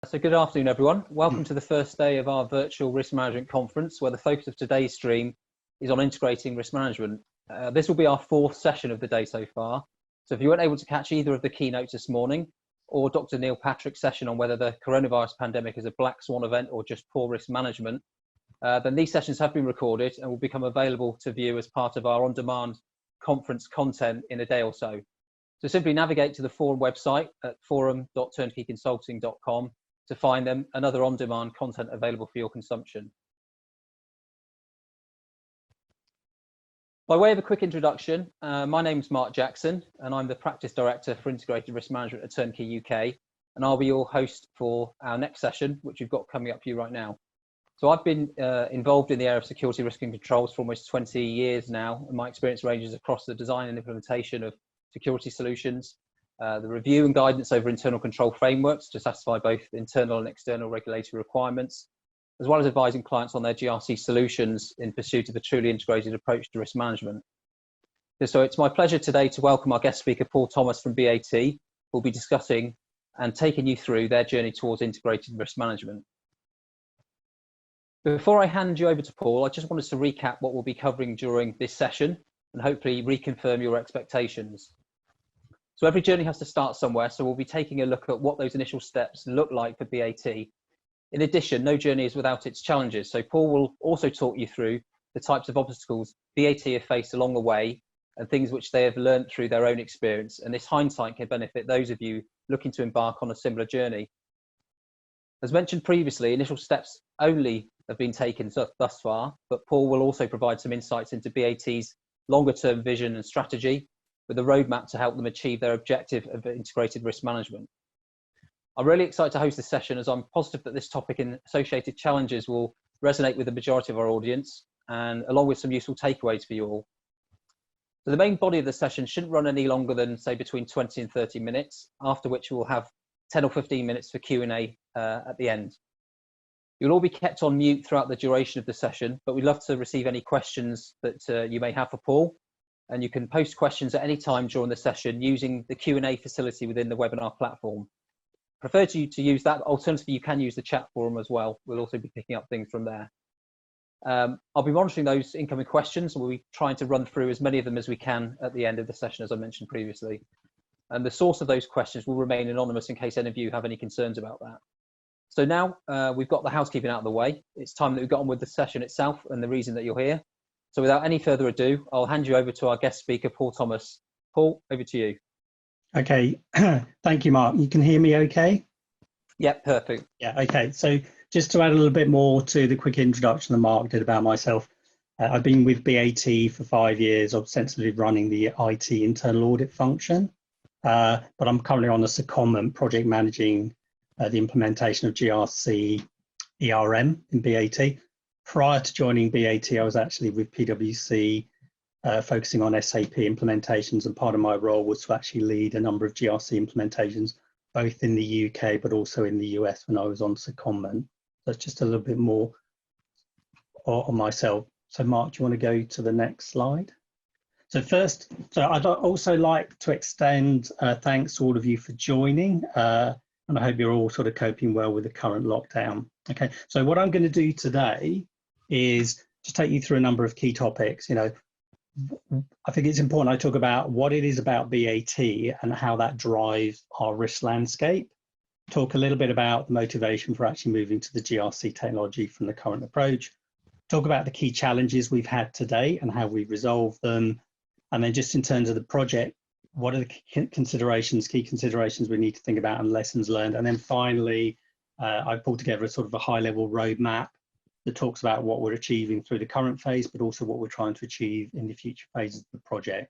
So good afternoon, everyone. Welcome to the first day of our virtual risk management conference, where the focus of today's stream is on integrating risk management. This will be our fourth session of the day so far. So if you weren't able to catch either of the keynotes this morning, or Dr. Neil Patrick's session on whether the coronavirus pandemic is a black swan event or just poor risk management, then these sessions have been recorded and will become available to view as part of our on-demand conference content in a day or so. So simply navigate to the forum website at forum.turnkeyconsulting.com to find them and other on-demand content available for your consumption. By way of a quick introduction, my name is Mark Jackson and I'm the Practice Director for Integrated Risk Management at Turnkey UK, and I'll be your host for our next session, which we've got coming up for you right now. So I've been involved in the area of security, risk and controls for almost 20 years now, and my experience ranges across the design and implementation of security solutions, the review and guidance over internal control frameworks to satisfy both internal and external regulatory requirements, as well as advising clients on their GRC solutions in pursuit of a truly integrated approach to risk management. So it's my pleasure today to welcome our guest speaker, Paul Thomas from BAT, who will be discussing and taking you through their journey towards integrated risk management. Before I hand you over to Paul, I just wanted to recap what we'll be covering during this session and hopefully reconfirm your expectations. So every journey has to start somewhere, so we'll be taking a look at what those initial steps look like for BAT. In addition, no journey is without its challenges, so Paul will also talk you through the types of obstacles BAT have faced along the way and things which they have learned through their own experience, and this hindsight can benefit those of you looking to embark on a similar journey. As mentioned previously, initial steps only have been taken thus far, but Paul will also provide some insights into BAT's longer-term vision and strategy, with a roadmap to help them achieve their objective of integrated risk management. I'm really excited to host this session, as I'm positive that this topic and associated challenges will resonate with the majority of our audience, and along with some useful takeaways for you all. So the main body of the session shouldn't run any longer than, say, between 20 and 30 minutes, after which we'll have 10 or 15 minutes for Q&A at the end. You'll all be kept on mute throughout the duration of the session, but we'd love to receive any questions that you may have for Paul. And you can post questions at any time during the session using the Q&A facility within the webinar platform. Prefer you to use that. Alternatively, you can use the chat forum as well. We'll also be picking up things from there. I'll be monitoring those incoming questions, and we'll be trying to run through as many of them as we can at the end of the session, as I mentioned previously. And the source of those questions will remain anonymous in case any of you have any concerns about that. So now we've got the housekeeping out of the way. It's time that we got on with the session itself and the reason that you're here. So without any further ado, I'll hand you over to our guest speaker, Paul Thomas. Paul, over to you. Okay, thank you, Mark. You can hear me okay? Yeah, perfect. Yeah, okay. So just to add a little bit more to the quick introduction that Mark did about myself, I've been with BAT for 5 years, ostensibly running the IT internal audit function, but I'm currently on a secondment project managing the implementation of GRC ERM in BAT. Prior to joining BAT, I was actually with PwC, focusing on SAP implementations, and part of my role was to actually lead a number of GRC implementations, both in the UK but also in the US when I was on secondment. That's just a little bit more on myself. So Mark, do you want to go to the next slide? So first, I'd also like to extend thanks to all of you for joining, and I hope you're all sort of coping well with the current lockdown. Okay, so what I'm going to do today is to take you through a number of key topics. You know, I think it's important I talk about what it is about BAT and how that drives our risk landscape. Talk a little bit about the motivation for actually moving to the GRC technology from the current approach. Talk about the key challenges we've had today and how we resolve them. And then just in terms of the project, what are the key considerations we need to think about and lessons learned. And then finally, I've pulled together a sort of a high-level roadmap that talks about what we're achieving through the current phase, but also what we're trying to achieve in the future phases of the project.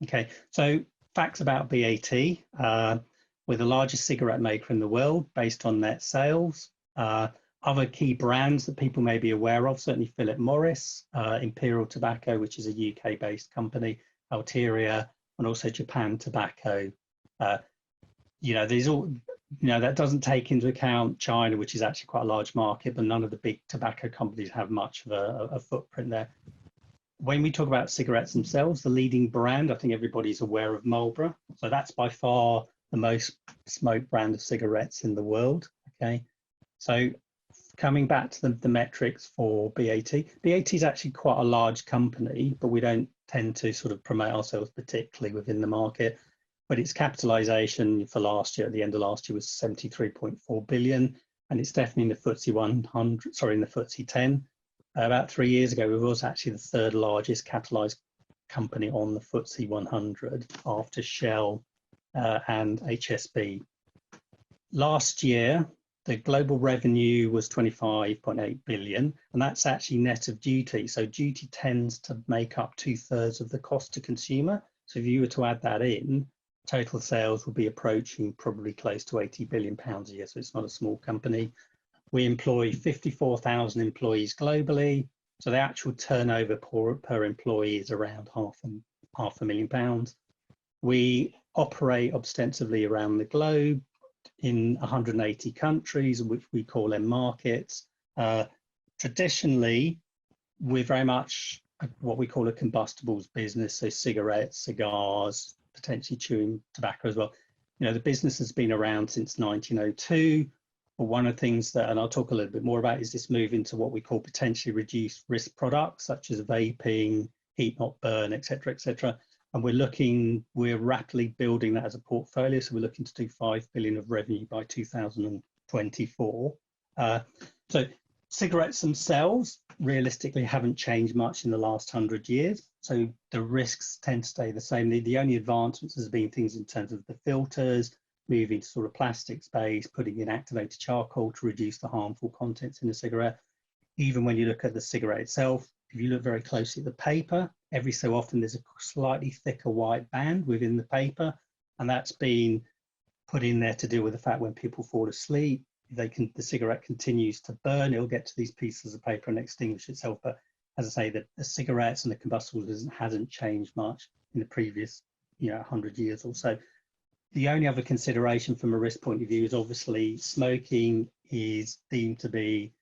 Okay, so facts about BAT. We're the largest cigarette maker in the world based on net sales. Other key brands that people may be aware of, certainly Philip Morris, Imperial Tobacco, which is a UK-based company, Alteria, and also Japan Tobacco. You know, these all, you know, that doesn't take into account China, which is actually quite a large market, but none of the big tobacco companies have much of a footprint there. When we talk about cigarettes themselves, the leading brand, I think everybody's aware of Marlboro. So that's by far the most smoked brand of cigarettes in the world. Okay, so coming back to the metrics for BAT, BAT is actually quite a large company, but we don't tend to sort of promote ourselves particularly within the market. But its capitalization for last year, at the end of last year, was 73.4 billion, and it's definitely in the FTSE 100, sorry, in the FTSE 10. About 3 years ago, we was actually the third largest capitalized company on the FTSE 100 after Shell and HSB. Last year, the global revenue was 25.8 billion, and that's actually net of duty. So duty tends to make up 2/3 of the cost to consumer. So if you were to add that in, total sales will be approaching probably close to 80 billion pounds a year. So it's not a small company. We employ 54,000 employees globally. So the actual turnover per employee is around half a million pounds. We operate ostensibly around the globe in 180 countries, which we call them markets. Traditionally, we're very much what we call a combustibles business, so cigarettes, cigars, potentially chewing tobacco as well. You know, the business has been around since 1902. But one of the things that, and I'll talk a little bit more about, is this move into what we call potentially reduced risk products, such as vaping, heat not burn, et cetera, et cetera. And we're rapidly building that as a portfolio. So we're looking to do 5 billion of revenue by 2024. So cigarettes themselves realistically haven't changed much in the last 100 years. So the risks tend to stay the same. The only advancements has been things in terms of the filters, moving to sort of plastic space, putting in activated charcoal to reduce the harmful contents in a cigarette. Even when you look at the cigarette itself, if you look very closely at the paper, every so often there's a slightly thicker white band within the paper, and that's been put in there to deal with the fact when people fall asleep, the cigarette continues to burn, it'll get to these pieces of paper and extinguish itself. But as I say, the cigarettes and the combustibles hasn't changed much in the previous 100 years or so. The only other consideration from a risk point of view is obviously smoking is deemed to be,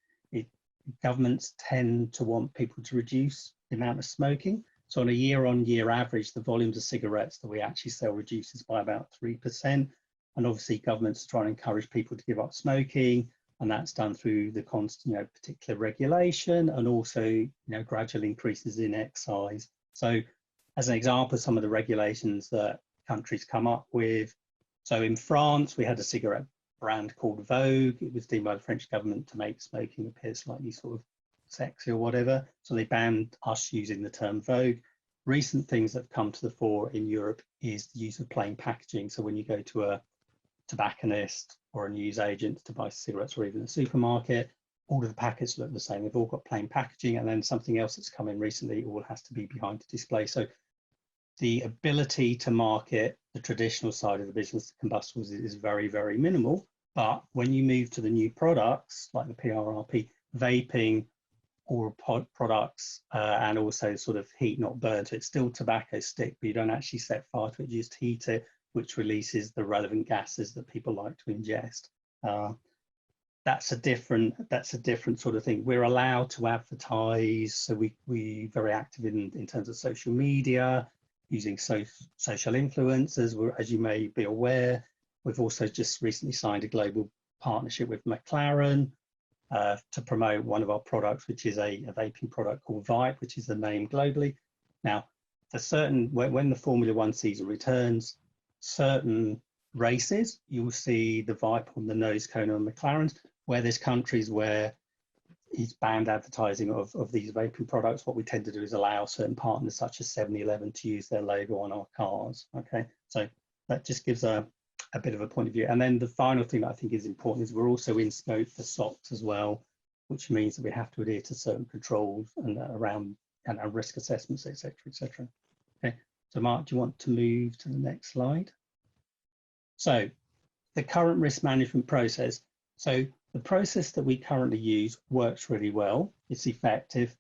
governments tend to want people to reduce the amount of smoking. So on a year-on-year average, the volumes of cigarettes that we actually sell reduces by about 3%. And obviously governments are trying to encourage people to give up smoking, and that's done through the constant, particular regulation, and also, gradual increases in excise. So as an example, some of the regulations that countries come up with. So in France, we had a cigarette brand called Vogue. It was deemed by the French government to make smoking appear slightly sort of sexy or whatever. So they banned us using the term Vogue. Recent things that have come to the fore in Europe is the use of plain packaging. So when you go to a tobacconist or a newsagent to buy cigarettes, or even a supermarket, all of the packets look the same. They've all got plain packaging, and then something else that's come in recently, all has to be behind the display. So the ability to market the traditional side of the business, the combustibles, is very, very minimal. But when you move to the new products like the PRRP, vaping, or products, and also sort of heat not burn, so it's still tobacco stick, but you don't actually set fire to it, you just heat it, which releases the relevant gases that people like to ingest. That's a different sort of thing. We're allowed to advertise, so we very active in terms of social media, using social influencers. As you may be aware, we've also just recently signed a global partnership with McLaren to promote one of our products, which is a vaping product called Vibe, which is the name globally. Now, for certain, when the Formula One season returns, certain races, you'll see the Vibe on the nose cone on McLaren's. Where there's countries where it's banned advertising of these vaping products, what we tend to do is allow certain partners such as 7-Eleven to use their logo on our cars. Okay, so that just gives a bit of a point of view. And then the final thing that I think is important is we're also in scope for SOX as well, which means that we have to adhere to certain controls and around risk assessments, et cetera, et cetera. Okay, so Mark, do you want to move to the next slide? So the current risk management process. So the process that we currently use works really well. It's effective,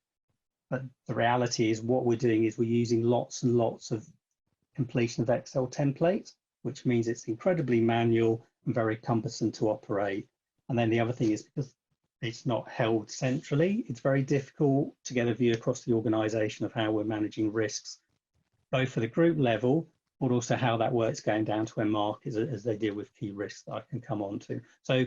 but the reality is what we're doing is we're using lots and lots of completion of Excel templates, which means it's incredibly manual and very cumbersome to operate. And then the other thing is, because it's not held centrally, it's very difficult to get a view across the organization of how we're managing risks, both for the group level, but also how that works going down to end markets as they deal with key risks that I can come on to. So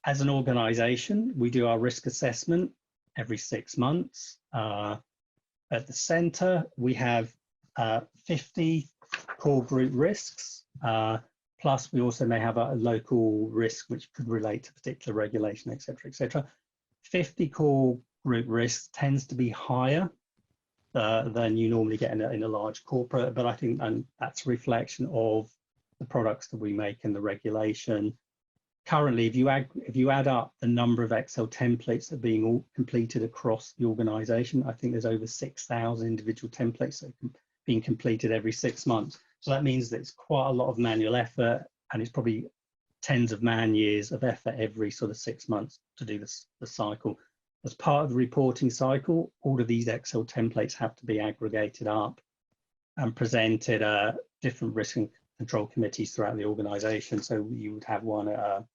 as an organization, we do our risk assessment every 6 months. At the center, we have 50 core group risks, plus we also may have a local risk which could relate to particular regulation, et cetera, et cetera. 50 core group risks tends to be higher than you normally get in a large corporate, but I think that's a reflection of the products that we make and the regulation. Currently, if you add up the number of Excel templates that are being all completed across the organization, I think there's over 6,000 individual templates that are being completed every 6 months. So that means that it's quite a lot of manual effort, and it's probably tens of man years of effort every sort of 6 months to do the cycle. As part of the reporting cycle, all of these Excel templates have to be aggregated up and presented at different risk and control committees throughout the organization. So you would have one at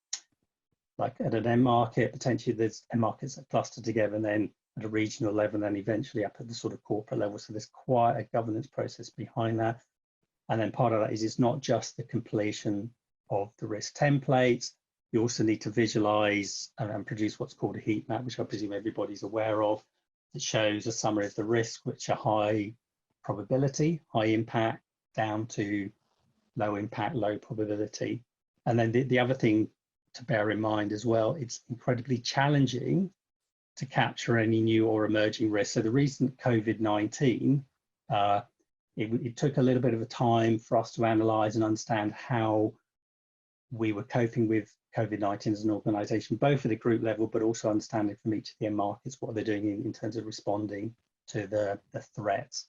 like at an end market, potentially there's end markets that cluster together, and then at a regional level, and then eventually up at the sort of corporate level. So there's quite a governance process behind that. And then part of that is it's not just the completion of the risk templates. You also need to visualize and produce what's called a heat map, which I presume everybody's aware of. It shows a summary of the risk, which are high probability, high impact, down to low impact, low probability. And then the other thing to bear in mind as well, it's incredibly challenging to capture any new or emerging risks. So the recent COVID-19, it took a little bit of a time for us to analyze and understand how we were coping with COVID-19 as an organization, both at the group level, but also understanding from each of the end markets what they're doing in terms of responding to the threats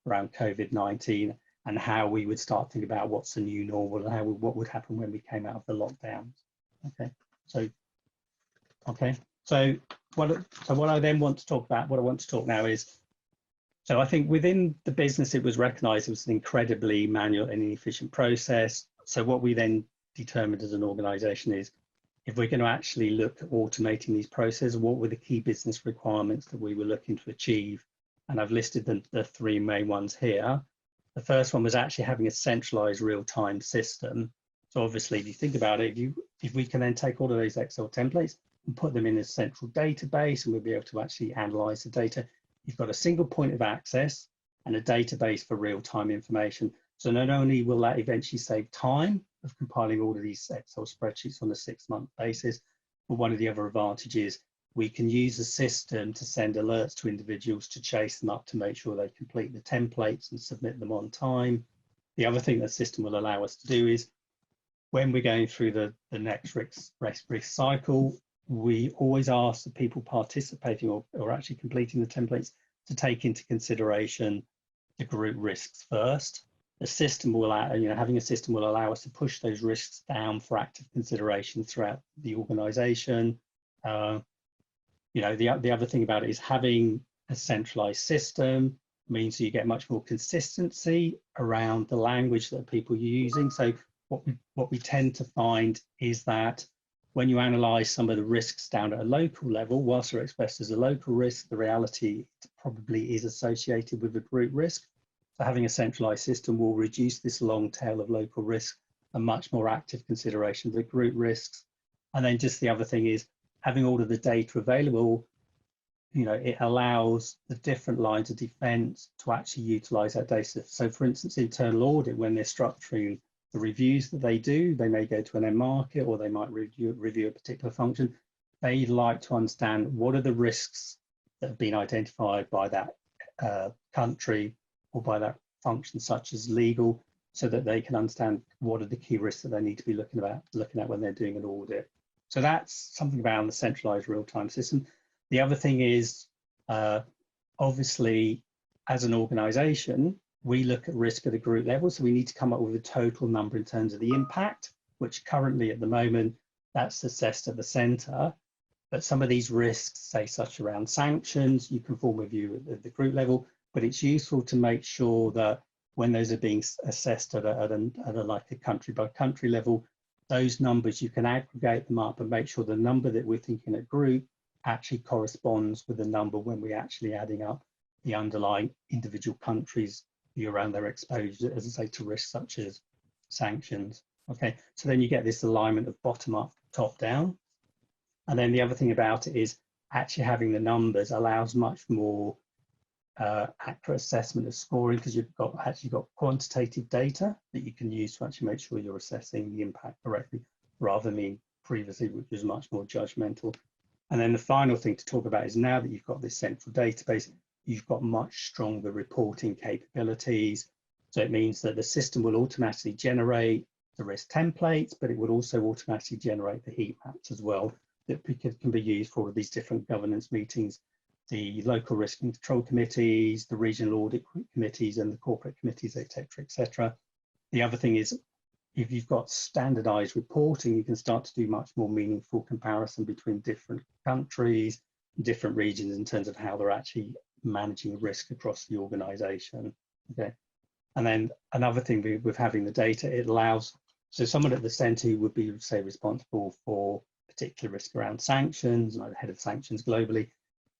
around COVID-19, and how we would start thinking about what's the new normal and what would happen when we came out of the lockdowns. So what I then want to talk about, what I want to talk now is, so I think within the business, it was recognized it was an incredibly manual and inefficient process. So what we then determined as an organization is, if we're going to actually look at automating these processes, what were the key business requirements that we were looking to achieve? And I've listed the three main ones here. The first one was actually having a centralized real-time system. So obviously, if you think about it, if we can then take all of those Excel templates and put them in a central database, and we'll be able to actually analyze the data, you've got a single point of access and a database for real-time information. So not only will that eventually save time of compiling all of these Excel spreadsheets on a 6-month basis, but one of the other advantages, we can use the system to send alerts to individuals to chase them up to make sure they complete the templates and submit them on time. The other thing that the system will allow us to do is, when we're going through the next risk cycle, we always ask the people participating or actually completing the templates to take into consideration the group risks first. The system will allow, having a system will allow us to push those risks down for active consideration throughout the organization. The other thing about it is having a centralized system means that you get much more consistency around the language that people are using. So what we tend to find is that when you analyze some of the risks down at a local level, whilst they're expressed as a local risk, the reality probably is associated with a group risk. So having a centralized system will reduce this long tail of local risk and much more active consideration of the group risks. And then just the other thing is, having all of the data available, it allows the different lines of defense to actually utilize that data. So for instance, internal audit, when they're structuring the reviews that they do, they may go to an end market, or they might review a particular function. They like to understand what are the risks that have been identified by that country or by that function, such as legal, so that they can understand what are the key risks that they need to be looking at when they're doing an audit. So that's something about the centralized real-time system. The other thing is, obviously, as an organization, we look at risk at a group level. So we need to come up with a total number in terms of the impact, which currently at the moment, that's assessed at the center. But some of these risks, say such around sanctions, you can form a view at the group level, but it's useful to make sure that when those are being assessed at a country by country level, those numbers, you can aggregate them up and make sure the number that we're thinking at group actually corresponds with the number when we're actually adding up the underlying individual countries' view around their exposure, as I say, to risks such as sanctions. Okay, so then you get this alignment of bottom up, top down. And then the other thing about it is actually having the numbers allows much more accurate assessment of scoring, because you've actually got quantitative data that you can use to actually make sure you're assessing the impact correctly, rather than previously, which was much more judgmental. And then the final thing to talk about is, now that you've got this central database, you've got much stronger reporting capabilities. So it means that the system will automatically generate the risk templates, but it will also automatically generate the heat maps as well, that can be used for all of these different governance meetings, the local risk and control committees, the regional audit committees, and the corporate committees, etc., etc. The other thing is, if you've got standardized reporting, you can start to do much more meaningful comparison between different countries, different regions, in terms of how they're actually managing risk across the organization. Okay. And then another thing with having the data, it allows, so someone at the center who would be, say, responsible for particular risk around sanctions, like the head of sanctions globally,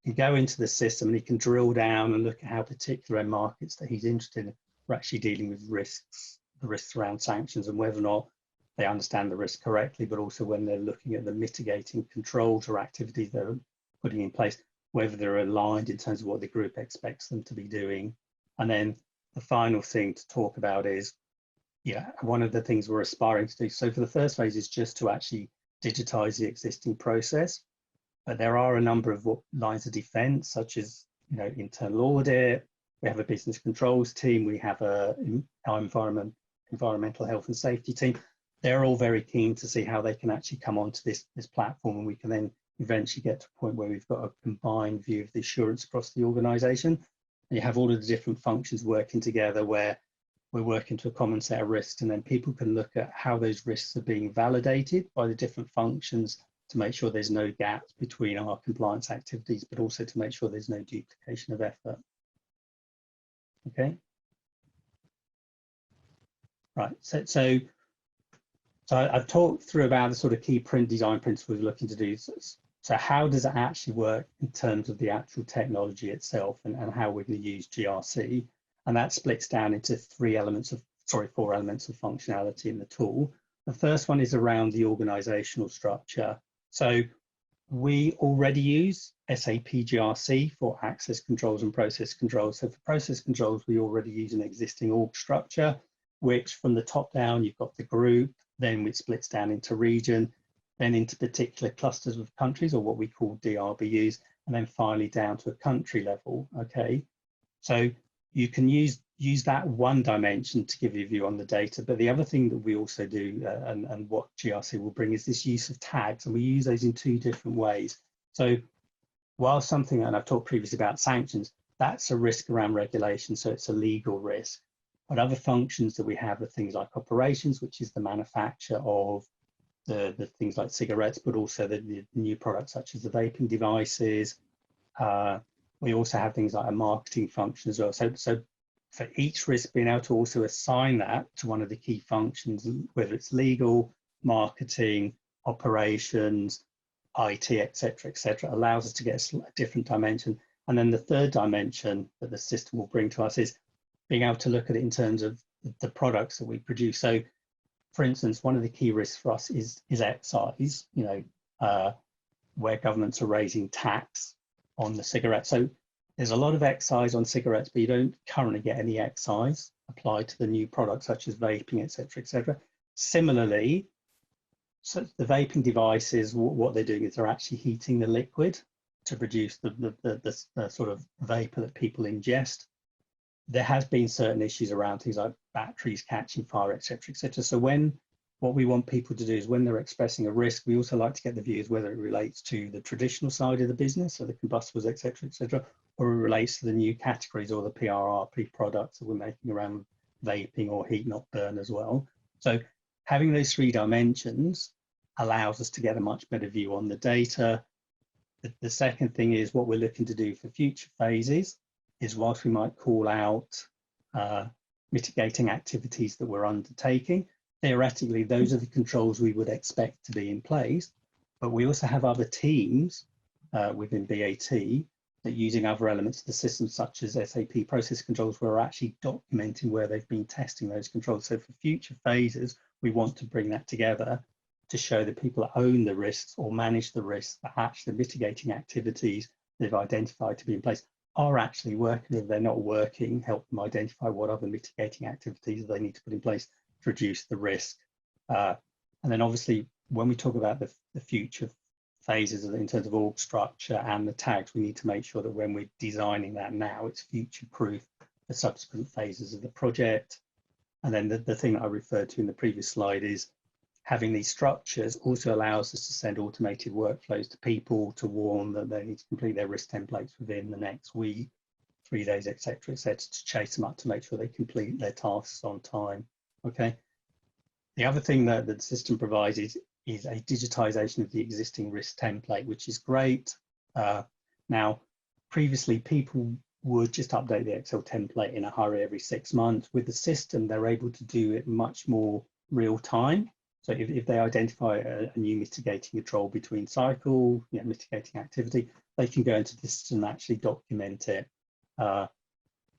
can go into the system and he can drill down and look at how particular end markets that he's interested in are actually dealing with risks, the risks around sanctions, and whether or not they understand the risk correctly, but also when they're looking at the mitigating controls or activities they're putting in place, whether they're aligned in terms of what the group expects them to be doing. And then the final thing to talk about is, yeah, one of the things we're aspiring to do. So for the first phase is just to actually digitize the existing process. But there are a number of lines of defense, such as, you know, internal audit. We have a business controls team. We have our environmental health and safety team. They're all very keen to see how they can actually come onto this platform, and we can then eventually get to a point where we've got a combined view of the assurance across the organization. And you have all of the different functions working together, where we're working to a common set of risks, and then people can look at how those risks are being validated by the different functions to make sure there's no gaps between our compliance activities, but also to make sure there's no duplication of effort. Okay. Right, so I've talked through about the sort of key design principles we're looking to do. So how does it actually work in terms of the actual technology itself, and how we're going to use GRC? And that splits down into four elements of functionality in the tool. The first one is around the organizational structure. So we already use SAP GRC for access controls and process controls. So for process controls, we already use an existing org structure, which from the top down, you've got the group, then which splits down into region, then into particular clusters of countries, or what we call DRBUs, and then finally down to a country level. Okay, so you can use that one dimension to give you a view on the data, but the other thing that we also do, and what GRC will bring, is this use of tags, and we use those in two different ways. So while something, and I've talked previously about sanctions, that's a risk around regulation, so it's a legal risk. But other functions that we have are things like operations, which is the manufacture of the things like cigarettes, but also the new products such as the vaping devices. We also have things like a marketing function as well. So for each risk, being able to also assign that to one of the key functions, whether it's legal, marketing, operations, IT, etc., allows us to get a different dimension. And then the third dimension that the system will bring to us is being able to look at it in terms of the products that we produce. So, for instance, one of the key risks for us is excise, where governments are raising tax on the cigarettes. So there's a lot of excise on cigarettes, but you don't currently get any excise applied to the new products such as vaping, etc. Similarly, so the vaping devices, what they're doing is they're actually heating the liquid to produce the sort of vapor that people ingest. There has been certain issues around things like batteries catching fire, etc. So what we want people to do is, when they're expressing a risk, we also like to get the views whether it relates to the traditional side of the business, so the combustibles, etc., or it relates to the new categories or the PRRP products that we're making around vaping or heat not burn as well. So having those three dimensions allows us to get a much better view on the data. The second thing is, what we're looking to do for future phases is, whilst we might call out mitigating activities that we're undertaking, theoretically, those are the controls we would expect to be in place. But we also have other teams within BAT that using other elements of the system, such as SAP process controls, we're actually documenting where they've been testing those controls. So for future phases, we want to bring that together to show that people that own the risks or manage the risks, that actually mitigating activities they've identified to be in place are actually working. If they're not working, help them identify what other mitigating activities they need to put in place to reduce the risk. And then obviously, when we talk about the future phases in terms of org structure and the tags, we need to make sure that when we're designing that now, it's future proof for subsequent phases of the project. And then the thing that I referred to in the previous slide is having these structures also allows us to send automated workflows to people to warn that they need to complete their risk templates within the next week, 3 days, etc., to chase them up to make sure they complete their tasks on time. Okay. The other thing that the system provides is a digitization of the existing risk template, which is great. Now, previously people would just update the Excel template in a hurry every 6 months. With the system, they're able to do it much more real time. So if they identify a new mitigating control between cycle, mitigating activity, they can go into the system and actually document it on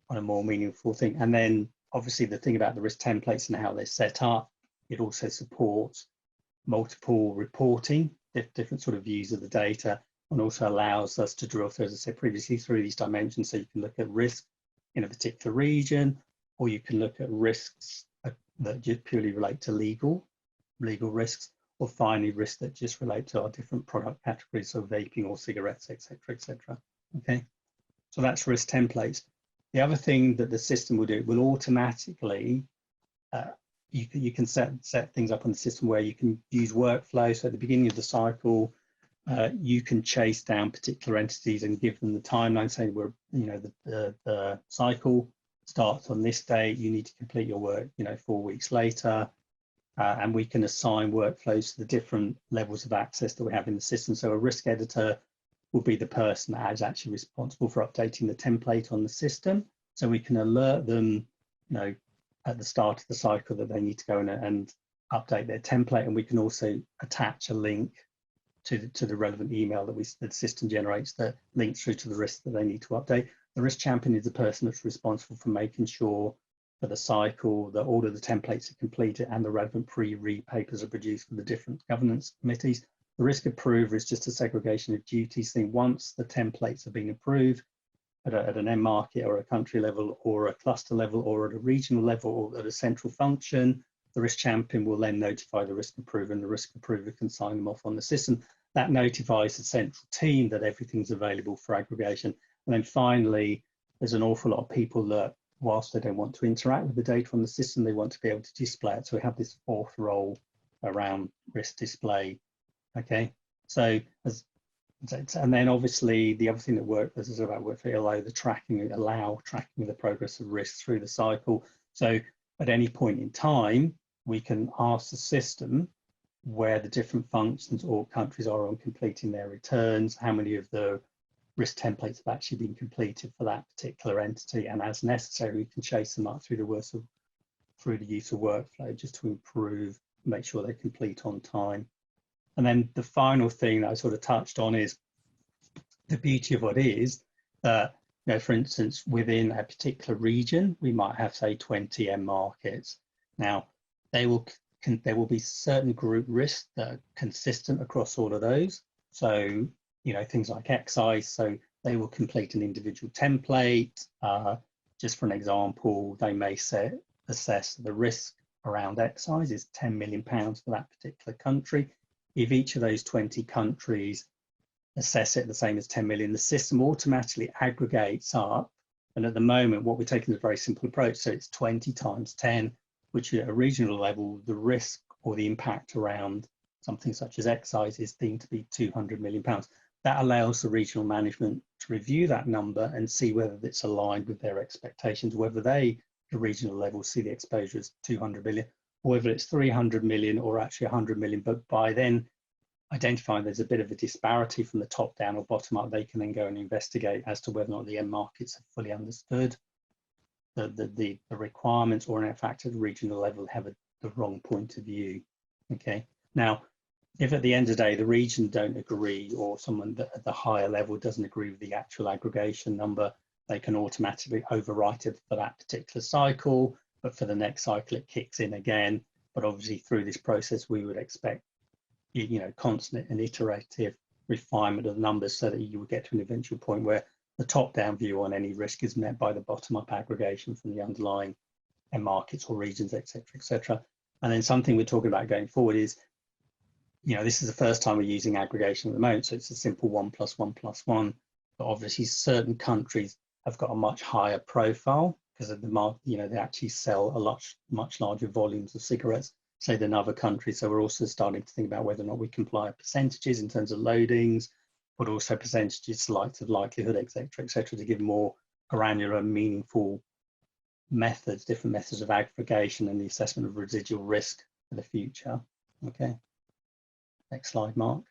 a more meaningful thing. And then obviously the thing about the risk templates and how they're set up, it also supports multiple reporting, different sort of views of the data, and also allows us to drill through, as I said previously, through these dimensions. So you can look at risk in a particular region, or you can look at risks that just purely relate to legal risks, or finally risks that just relate to our different product categories, so vaping or cigarettes, etc., etc. Okay, so that's risk templates. The other thing that the system will do, it will automatically you can set things up on the system where you can use workflow. So at the beginning of the cycle, you can chase down particular entities and give them the timeline, saying the cycle starts on this date, you need to complete your work 4 weeks later, and we can assign workflows to the different levels of access that we have in the system. So a risk editor will be the person that is actually responsible for updating the template on the system, so we can alert them at the start of the cycle that they need to go in and update their template, and we can also attach a link to the relevant email that the system generates that links through to the risk that they need to update. The risk champion is the person that's responsible for making sure for the cycle that all of the templates are completed and the relevant pre-read papers are produced for the different governance committees. The risk approver is just a segregation of duties thing. Once the templates have been approved at an end market or a country level or a cluster level or at a regional level or at a central function, the risk champion will then notify the risk approver, and the risk approver can sign them off on the system. That notifies the central team that everything's available for aggregation. And then finally, there's an awful lot of people that, whilst they don't want to interact with the data on the system, they want to be able to display it. So we have this fourth role around risk display. Okay, so and then obviously the other thing that works, this is about workflow, allow tracking of the progress of risks through the cycle. So at any point in time, we can ask the system where the different functions or countries are on completing their returns, how many of the risk templates have actually been completed for that particular entity, and as necessary, we can chase them up through the use of workflow just to improve, make sure they complete on time. And then the final thing that I sort of touched on is the beauty of what is that, for instance, within a particular region, we might have, say, 20 end markets. Now, there will be certain group risks that are consistent across all of those. So, things like excise, so they will complete an individual template. Just for an example, they may assess the risk around excise is £10 million for that particular country. If each of those 20 countries assess it the same as 10 million, the system automatically aggregates up. And at the moment, what we're taking is a very simple approach. So it's 20 times 10, which at a regional level, the risk or the impact around something such as excise is deemed to be £200 million. That allows the regional management to review that number and see whether it's aligned with their expectations, whether they, the regional level, see the exposure as 200 million, or whether it's 300 million or actually 100 million. But by then identifying there's a bit of a disparity from the top down or bottom up, they can then go and investigate as to whether or not the end markets have fully understood the requirements, or in fact at the regional level have the wrong point of view. Okay, now if at the end of the day the region don't agree, or someone at the higher level doesn't agree with the actual aggregation number, they can automatically overwrite it for that particular cycle, but for the next cycle it kicks in again. But obviously through this process we would expect, you know, constant and iterative refinement of the numbers so that you would get to an eventual point where the top-down view on any risk is met by the bottom-up aggregation from the underlying end markets or regions, etc., etc. And then something we're talking about going forward is, you know, this is the first time we're using aggregation at the moment, so it's a simple 1 + 1 + 1. But obviously, certain countries have got a much higher profile because of the market. You know, they actually sell a much larger volumes of cigarettes, say, than other countries. So we're also starting to think about whether or not we can apply percentages in terms of loadings, but also percentages like of likelihood, etc., to give more granular, meaningful methods, different methods of aggregation and the assessment of residual risk for the future. Okay. Next slide, Mark.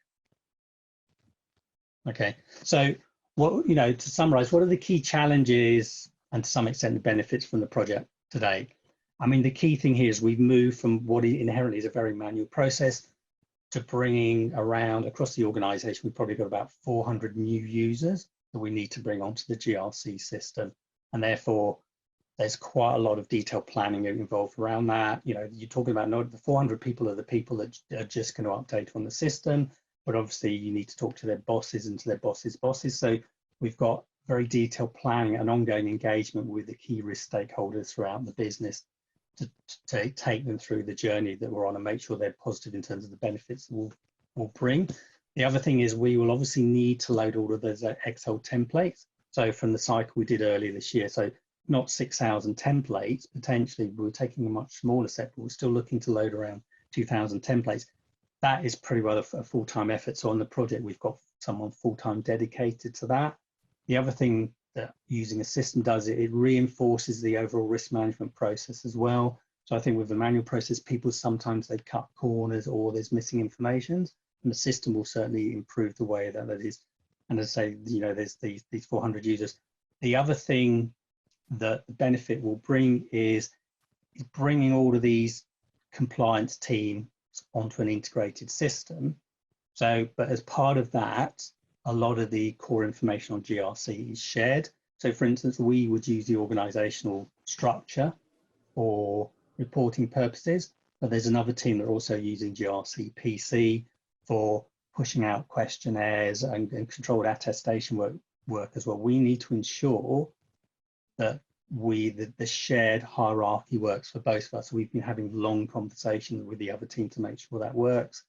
Okay, so what, you know, to summarize, what are the key challenges and to some extent the benefits from the project today? I mean, the key thing here is we've moved from what inherently is a very manual process to bringing around across the organization. We've probably got about 400 new users that we need to bring onto the GRC system. And therefore, there's quite a lot of detailed planning involved around that. You know, you're talking about not the 400 people are the people that are just going to update on the system, but obviously you need to talk to their bosses and to their bosses' bosses. So we've got very detailed planning and ongoing engagement with the key risk stakeholders throughout the business to take them through the journey that we're on and make sure they're positive in terms of the benefits that we'll bring. The other thing is we will obviously need to load all of those Excel templates. So from the cycle we did earlier this year, so not 6,000 templates, potentially we're taking a much smaller set, but we're still looking to load around 2,000 templates. That is pretty well a full-time effort. So on the project, we've got someone full-time dedicated to that. The other thing that using a system does, it reinforces the overall risk management process as well. So I think with the manual process, people sometimes they cut corners or there's missing information, and the system will certainly improve the way that is. And as I say, you know, there's these 400 users. The other thing that the benefit will bring is bringing all of these compliance teams onto an integrated system. So, but as part of that, a lot of the core information on GRC is shared. So for instance, we would use the organizational structure for reporting purposes, but there's another team that are also using GRC PC for pushing out questionnaires and controlled attestation work as well. We need to ensure that the shared hierarchy works for both of us. We've been having long conversations with the other team to make sure that works.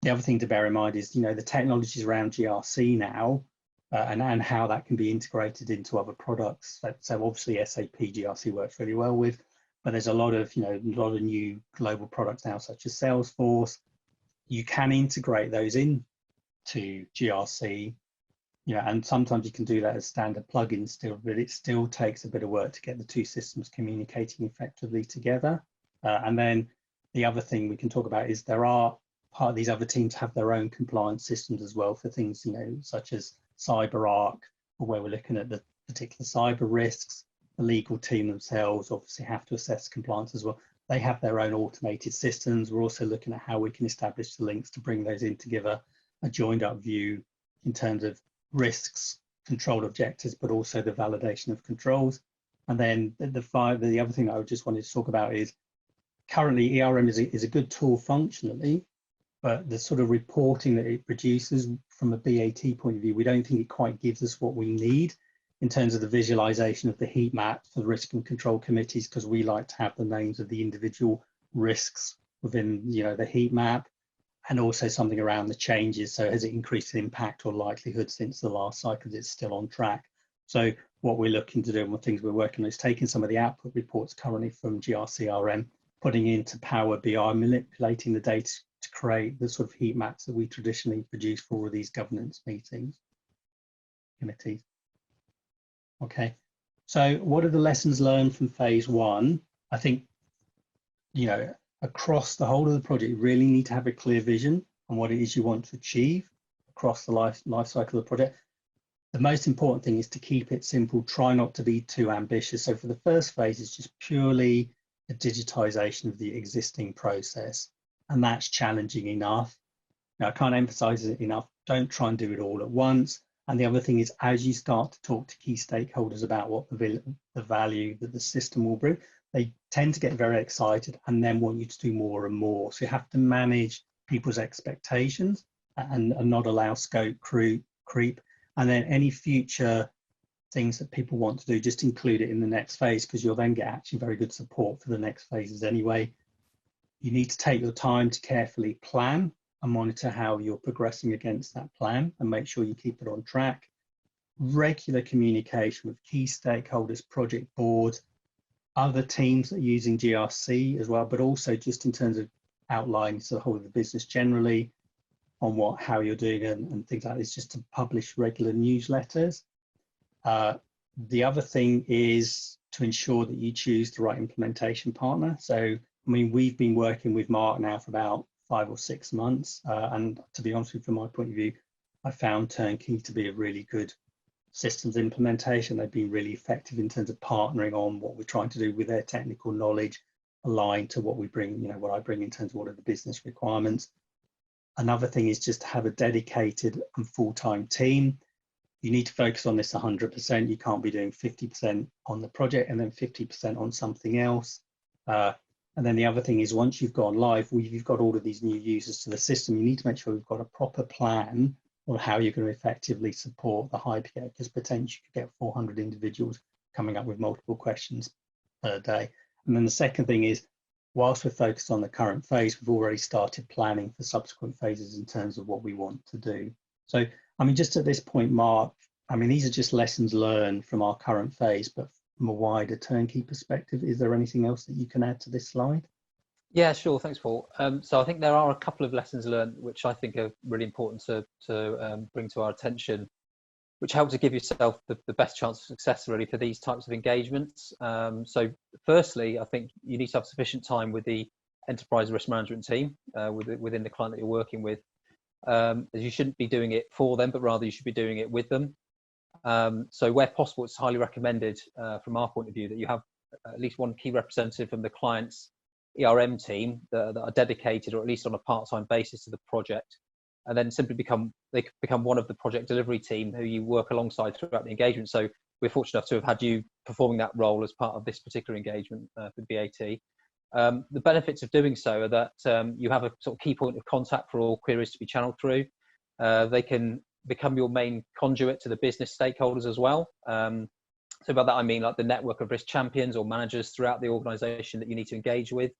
The other thing to bear in mind is, you know, the technologies around GRC now and how that can be integrated into other products. So obviously SAP GRC works really well with, but there's a lot of, you know, a lot of new global products now, such as Salesforce. You can integrate those into GRC. You know, and sometimes you can do that as standard plugins still, but it still takes a bit of work to get the two systems communicating effectively together. And then the other thing we can talk about is there are part of these other teams have their own compliance systems as well for things, you know, such as CyberArk, or where we're looking at the particular cyber risks. The legal team themselves obviously have to assess compliance as well. They have their own automated systems. We're also looking at how we can establish the links to bring those in to give a joined up view in terms of risks, control objectives, but also the validation of controls. And then the other thing I just wanted to talk about is currently ERM is a good tool functionally, but the sort of reporting that it produces from a BAT point of view, we don't think it quite gives us what we need in terms of the visualization of the heat map for the risk and control committees, because we like to have the names of the individual risks within, you know, the heat map, and also something around the changes. So has it increased in impact or likelihood since the last cycle? It's still on track. So what we're looking to do and what things we're working on is taking some of the output reports currently from GRCRM, putting into Power BI, manipulating the data to create the sort of heat maps that we traditionally produce for all of these governance committees. Okay, so what are the lessons learned from phase one? I think, you know, across the whole of the project, you really need to have a clear vision on what it is you want to achieve across the life cycle of the project. The most important thing is to keep it simple, try not to be too ambitious. So for the first phase, it's just purely a digitization of the existing process, and that's challenging enough. Now, I can't emphasize it enough. Don't try and do it all at once. And the other thing is, as you start to talk to key stakeholders about what the value that the system will bring, they tend to get very excited and then want you to do more and more. So you have to manage people's expectations and not allow scope creep. And then any future things that people want to do, just include it in the next phase, because you'll then get actually very good support for the next phases anyway. You need to take your time to carefully plan and monitor how you're progressing against that plan and make sure you keep it on track. Regular communication with key stakeholders, project boards, other teams that are using GRC as well, but also just in terms of outlining to the whole of the business generally on how you're doing and things like this, just to publish regular newsletters. The other thing is to ensure that you choose the right implementation partner. So, I mean, we've been working with Mark now for about 5 or 6 months. And to be honest with you, from my point of view, I found Turnkey to be a really good systems implementation. They've been really effective in terms of partnering on what we're trying to do with their technical knowledge, aligned to what we bring, what I bring in terms of what are the business requirements. Another thing is just to have a dedicated and full-time team. You need to focus on this 100%. You can't be doing 50% on the project and then 50% on something else. And then the other thing is, once you've gone live, you've got all of these new users to the system, you need to make sure you've got a proper plan on how you're going to effectively support the hypercare, because potentially you could get 400 individuals coming up with multiple questions per day. And then the second thing is, whilst we're focused on the current phase, we've already started planning for subsequent phases in terms of what we want to do. So, I mean, just at this point, Mark, I mean, these are just lessons learned from our current phase, but from a wider Turnkey perspective, is there anything else that you can add to this slide? Yeah, sure. Thanks, Paul. So I think there are a couple of lessons learned which I think are really important to bring to our attention, which help to give yourself the best chance of success really for these types of engagements. So firstly, I think you need to have sufficient time with the enterprise risk management team within the client that you're working with. As you shouldn't be doing it for them, but rather you should be doing it with them. So where possible, it's highly recommended from our point of view that you have at least one key representative from the client's ERM team that are dedicated, or at least on a part-time basis, to the project, and then simply become one of the project delivery team who you work alongside throughout the engagement. So we're fortunate enough to have had you performing that role as part of this particular engagement for BAT. The benefits of doing so are that you have a sort of key point of contact for all queries to be channeled through. They can become your main conduit to the business stakeholders as well. So by that I mean like the network of risk champions or managers throughout the organisation that you need to engage with.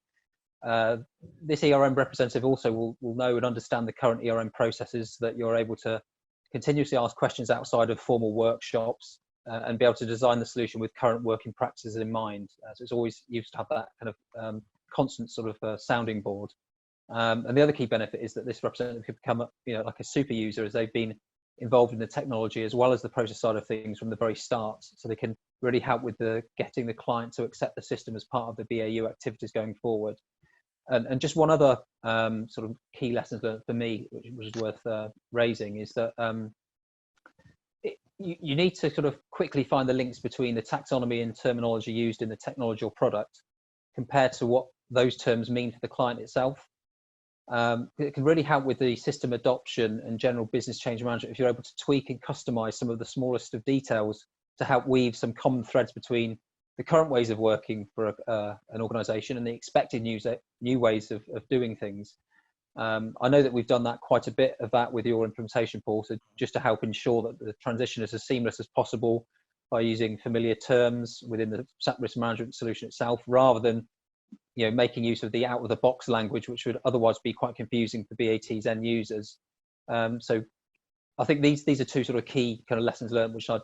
This ERM representative also will know and understand the current ERM processes, that you're able to continuously ask questions outside of formal workshops and be able to design the solution with current working practices in mind. So it's always used to have that kind of constant sort of sounding board. And the other key benefit is that this representative could become like a super user, as they've been involved in the technology as well as the process side of things from the very start, so they can really help with getting the client to accept the system as part of the BAU activities going forward. And just one other sort of key lesson learned for me, which is worth raising, is that you need to sort of quickly find the links between the taxonomy and terminology used in the technology or product compared to what those terms mean for the client itself. It can really help with the system adoption and general business change management if you're able to tweak and customize some of the smallest of details to help weave some common threads between the current ways of working for an organization and the expected new ways of doing things. I know that we've done that quite a bit of that with your implementation, Paul, so just to help ensure that the transition is as seamless as possible by using familiar terms within the SAP risk management solution itself, rather than making use of the out-of-the-box language, which would otherwise be quite confusing for BAT's end users. So I think these are two sort of key kind of lessons learned, which I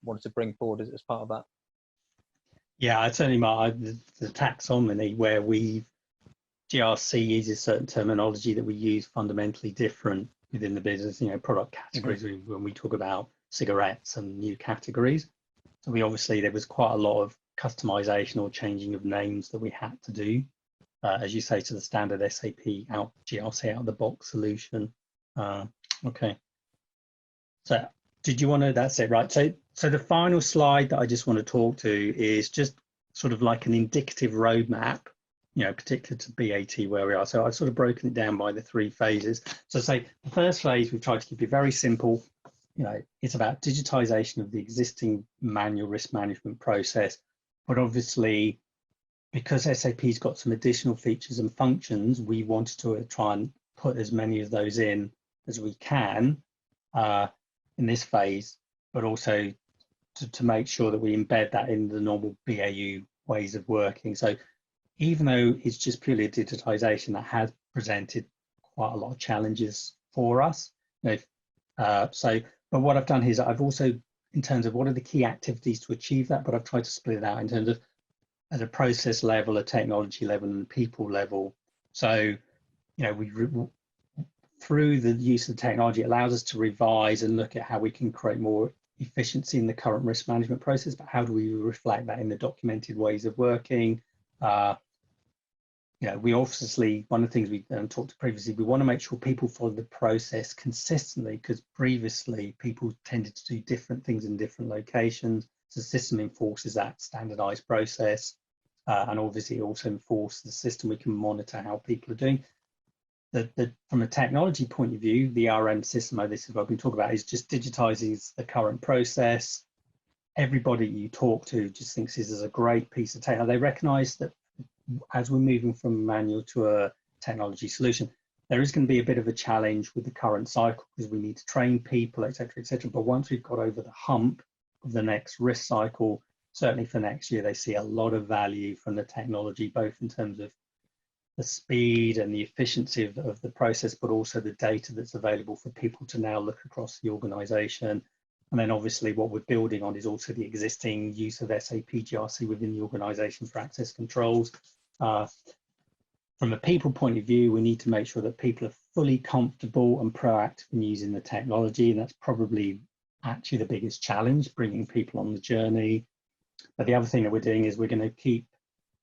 wanted to bring forward as part of that. Yeah, I certainly the taxonomy, where GRC uses certain terminology that we use fundamentally different within the business, product categories. Mm-hmm. When we talk about cigarettes and new categories, so there was quite a lot of customization or changing of names that we had to do, as you say, to the standard SAP GRC out of the box solution. Okay, so did you want to? That's it, right? So the final slide that I just want to talk to is just sort of like an indicative roadmap particular to BAT where we are. So I've sort of broken it down by the 3 phases. So say the first phase, we've tried to keep it very simple. It's about digitization of the existing manual risk management process, but obviously because SAP's got some additional features and functions, we wanted to try and put as many of those in as we can in this phase, but also to make sure that we embed that in the normal BAU ways of working. So even though it's just purely a digitization, that has presented quite a lot of challenges for us. But what I've done here is I've also, in terms of what are the key activities to achieve that, but I've tried to split it out in terms of at a process level, a technology level, and a people level. So, through the use of the technology, it allows us to revise and look at how we can create more efficiency in the current risk management process, but how do we reflect that in the documented ways of working? We obviously, one of the things we talked previously, we want to make sure people follow the process consistently, because previously people tended to do different things in different locations. So the system enforces that standardized process, and obviously also enforces the system. We can monitor how people are doing. From a technology point of view, the RM system, this is what I've been talking about, is just digitizing the current process. Everybody you talk to just thinks this is a great piece of technology. They recognize that as we're moving from manual to a technology solution, there is going to be a bit of a challenge with the current cycle because we need to train people, et cetera, et cetera. But once we've got over the hump of the next risk cycle, certainly for next year, they see a lot of value from the technology, both in terms of the speed and the efficiency of the process, but also the data that's available for people to now look across the organization. And then obviously what we're building on is also the existing use of SAP GRC within the organization for access controls. From a people point of view, we need to make sure that people are fully comfortable and proactive in using the technology. And that's probably actually the biggest challenge, bringing people on the journey. But the other thing that we're doing is we're going to keep,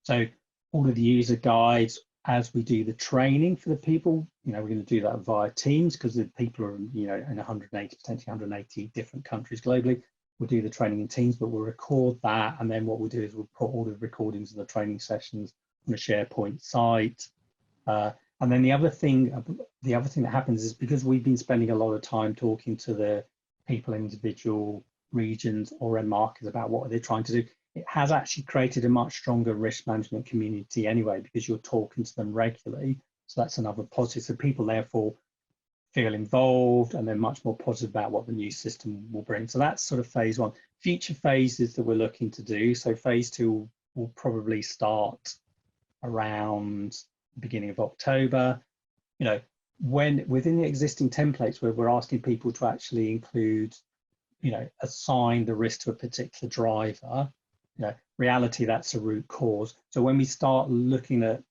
so all of the user guides, as we do the training for the people, we're going to do that via Teams because the people are, in 180, potentially 180 different countries globally. We'll do the training in Teams, but we'll record that. And then what we'll do is we'll put all the recordings of the training sessions on a SharePoint site. And then the other thing that happens is because we've been spending a lot of time talking to the people in individual regions or end markets about what they're trying to do, it has actually created a much stronger risk management community anyway, because you're talking to them regularly. So that's another positive. So people therefore feel involved and they're much more positive about what the new system will bring. So that's sort of phase 1. Future phases that we're looking to do. So phase 2 will probably start around the beginning of October. When within the existing templates where we're asking people to actually include, assign the risk to a particular driver, reality, that's a root cause. So when we start looking at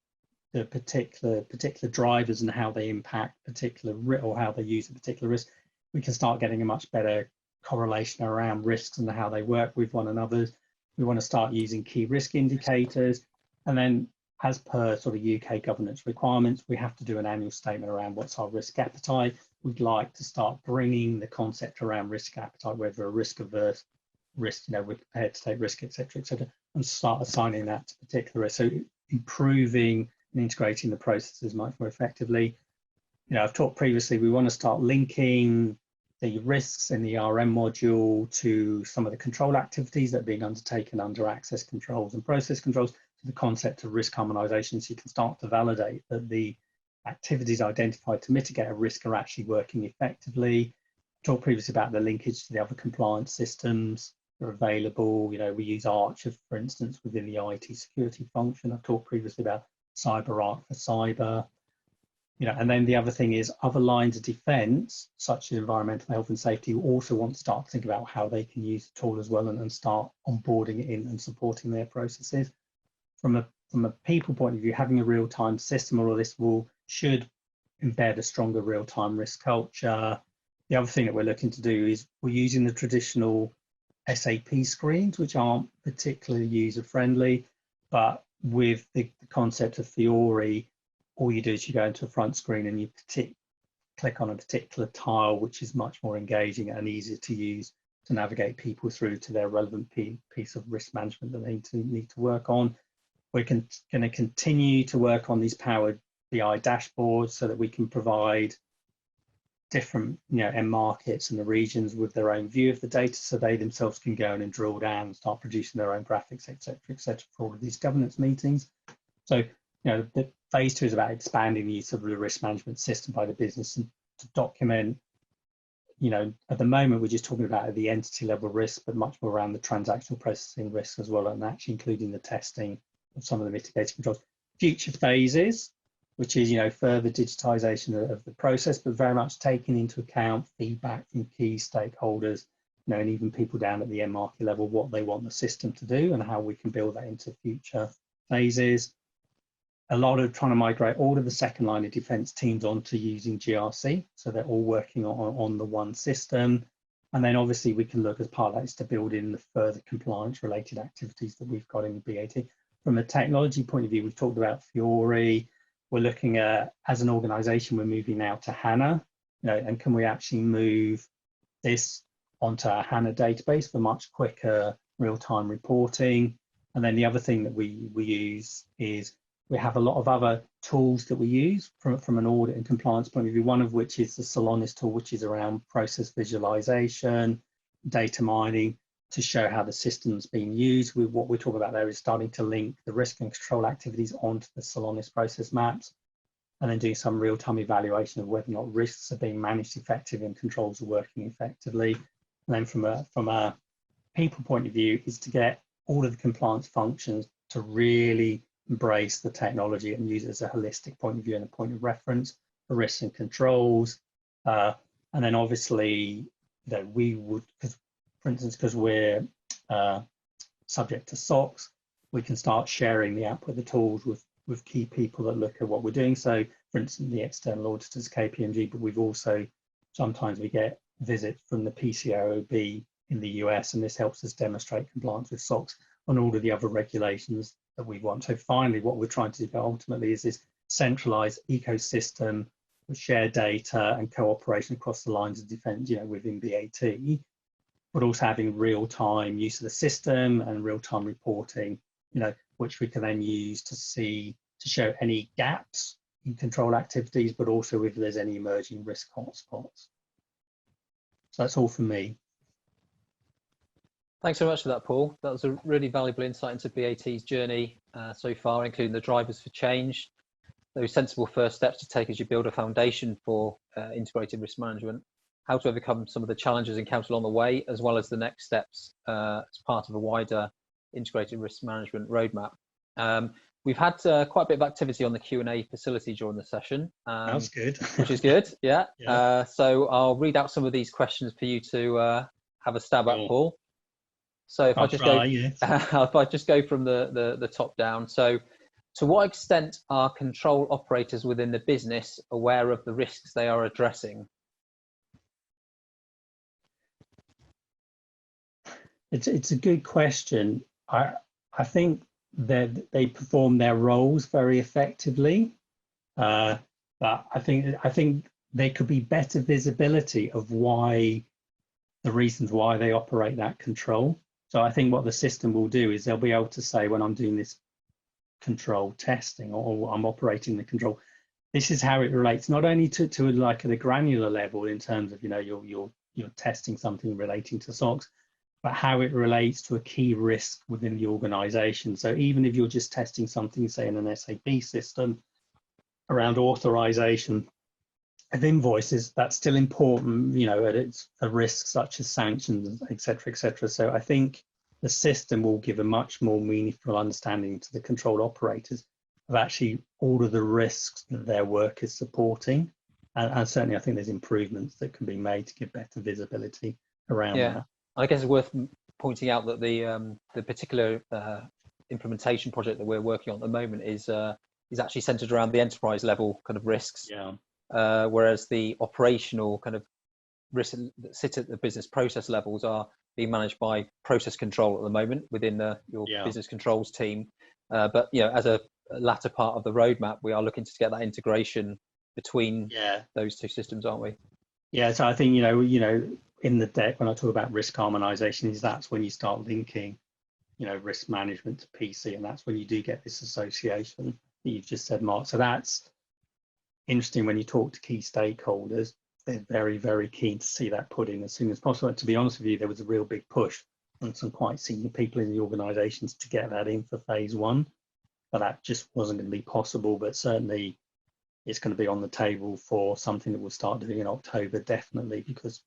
the particular drivers and how they impact or how they use a particular risk, we can start getting a much better correlation around risks and how they work with one another. We want to start using key risk indicators, and then as per sort of UK governance requirements, we have to do an annual statement around what's our risk appetite. We'd like to start bringing the concept around risk appetite, whether a risk averse risk, we're prepared to take risk, et cetera, and start assigning that to particular risk. So improving and integrating the processes much more effectively. I've talked previously, we want to start linking the risks in the RM module to some of the control activities that are being undertaken under access controls and process controls, to the concept of risk harmonization, so you can start to validate that the activities identified to mitigate a risk are actually working effectively. Talked previously about the linkage to the other compliance systems that are available. We use Archer, for instance, within the IT security function. I've talked previously about CyberArk for cyber. And then the other thing is other lines of defense, such as environmental health and safety, also want to start to think about how they can use the tool as well and start onboarding it in and supporting their processes. From a people point of view, having a real-time system, all of this should embed a stronger real-time risk culture. The other thing that we're looking to do is we're using the traditional SAP screens, which aren't particularly user-friendly, but with the concept of Fiori, all you do is you go into a front screen and you click on a particular tile, which is much more engaging and easier to use to navigate people through to their relevant piece of risk management that they need to work on. We're going to continue to work on these Powered BI dashboards so that we can provide different end markets and the regions with their own view of the data, so they themselves can go in and drill down and start producing their own graphics, etc., for all of these governance meetings. So the phase 2 is about expanding the use of the risk management system by the business and to document. At the moment we're just talking about the entity level risk, but much more around the transactional processing risk as well, and actually including the testing of some of the mitigating controls. Future phases, which is further digitization of the process, but very much taking into account feedback from key stakeholders, and even people down at the end market level, what they want the system to do and how we can build that into future phases. A lot of trying to migrate all of the second line of defense teams onto using GRC, so they're all working on the one system. And then obviously we can look as part of that is to build in the further compliance related activities that we've got in BAT. From a technology point of view, we've talked about Fiori. We're looking at, as an organization, we're moving now to HANA, and can we actually move this onto a HANA database for much quicker real-time reporting? And then the other thing that we use is we have a lot of other tools that we use from an audit and compliance point of view, one of which is the Solonis tool, which is around process visualization, data mining, to show how the system's being used. What we're talking about there is starting to link the risk and control activities onto the Solonis process maps, and then doing some real-time evaluation of whether or not risks are being managed effectively and controls are working effectively. And then from a people point of view is to get all of the compliance functions to really embrace the technology and use it as a holistic point of view and a point of reference for risks and controls. And then obviously we would, for instance, because we're subject to SOX, we can start sharing the output of the tools with key people that look at what we're doing. So for instance, the external auditors, KPMG, but we've also, sometimes we get visits from the PCAOB in the US, and this helps us demonstrate compliance with SOX on all of the other regulations that we want. So finally, what we're trying to do ultimately is this centralized ecosystem with shared data and cooperation across the lines of defense, within BAT, but also having real-time use of the system and real-time reporting, which we can then use to show any gaps in control activities, but also if there's any emerging risk hotspots. So that's all from me. Thanks so much for that, Paul. That was a really valuable insight into BAT's journey so far, including the drivers for change, those sensible first steps to take as you build a foundation for integrated risk management, how to overcome some of the challenges encountered along the way, as well as the next steps as part of a wider integrated risk management roadmap. We've had quite a bit of activity on the Q&A facility during the session. That's good. Which is good, yeah. Yeah. So I'll read out some of these questions for you to have a stab at, Paul. So if I just go from the top down. So to what extent are control operators within the business aware of the risks they are addressing? It's a good question. I think that they perform their roles very effectively, but I think there could be better visibility of the reasons why they operate that control. So I think what the system will do is they'll be able to say, when I'm doing this control testing or I'm operating the control, this is how it relates not only to like at a granular level in terms of you're testing something relating to SOX, but how it relates to a key risk within the organization. So even if you're just testing something, say in an SAP system around authorization of invoices, that's still important, it's a risk such as sanctions, et cetera, et cetera. So I think the system will give a much more meaningful understanding to the control operators of actually all of the risks that their work is supporting. And certainly I think there's improvements that can be made to give better visibility around that. I guess it's worth pointing out that the particular implementation project that we're working on at the moment is actually centered around the enterprise level kind of risks. Yeah. Whereas the operational kind of risks that sit at the business process levels are being managed by process control at the moment within your business controls team. But as a latter part of the roadmap, we are looking to get that integration between those two systems, aren't we? Yeah. So I think in the deck when I talk about risk harmonization, that's when you start linking risk management to PC, and that's when you do get this association that you've just said, Mark. So that's interesting. When you talk to key stakeholders, they're very, very keen to see that put in as soon as possible. And to be honest with you, there was a real big push from some quite senior people in the organisations to get that in for phase one, but that just wasn't going to be possible. But certainly it's going to be on the table for something that we'll start doing in October, definitely, because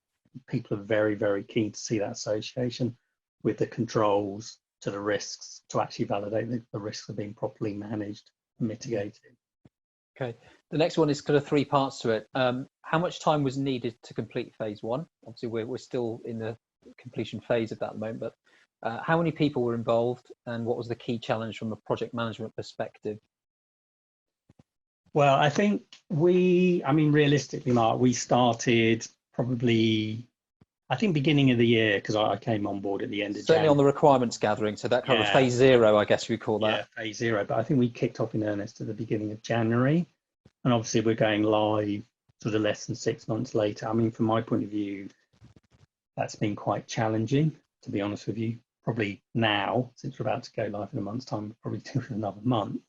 people are very, very keen to see that association with the controls to the risks, to actually validate that the risks are being properly managed and mitigated. Okay, the next one is kind of three parts to it. How much time was needed to complete phase one? Obviously, we're still in the completion phase of that at the moment, but how many people were involved, and what was the key challenge from a project management perspective? Well, I think realistically, Mark, we started probably, I think, beginning of the year, because I came on board at the end of Certainly January. On the requirements gathering, so that kind of phase zero, I guess we call that. Yeah, phase zero, but I think we kicked off in earnest at the beginning of January, and obviously we're going live sort of less than 6 months later. I mean, from my point of view, that's been quite challenging, to be honest with you. Probably now, since we're about to go live in a month's time, we'll probably do it in another month.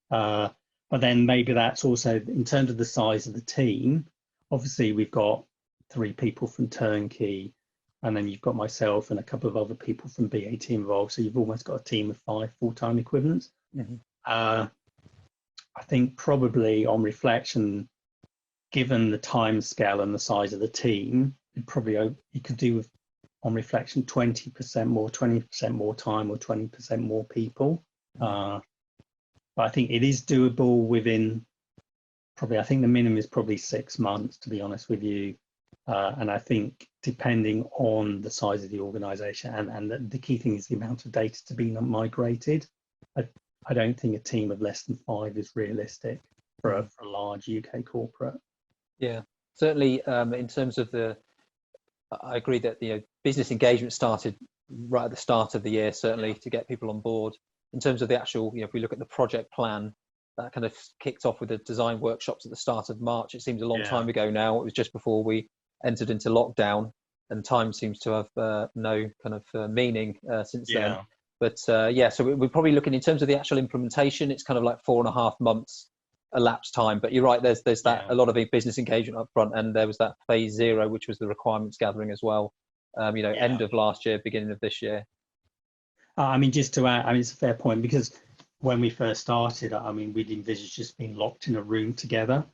But then maybe that's also, in terms of the size of the team, obviously we've got 3 people from Turnkey, and then you've got myself and a couple of other people from BAT involved. So you've almost got a team of 5 full-time equivalents. Mm-hmm. I think probably on reflection, given the time scale and the size of the team, you could do with, on reflection, 20% more, 20% more time, or 20% more people. But I think it is doable within probably, I think the minimum is probably 6 months, to be honest with you. And I think depending on the size of the organisation, and the key thing is the amount of data to be migrated. I don't think a team of less than 5 is realistic for a large UK corporate. Yeah, certainly in terms of I agree that business engagement started right at the start of the year, certainly to get people on board. In terms of the actual, if we look at the project plan, that kind of kicked off with the design workshops at the start of March. It seems a long time ago now. It was just before we entered into lockdown, and time seems to have no kind of meaning since then. But so we're probably looking in terms of the actual implementation. It's kind of like 4.5 months elapsed time. But you're right. There's that a lot of business engagement up front, and there was that phase zero, which was the requirements gathering as well. End of last year, beginning of this year. I mean, just to add, I mean, it's a fair point, because when we first started, I mean, we'd envisaged just being locked in a room together.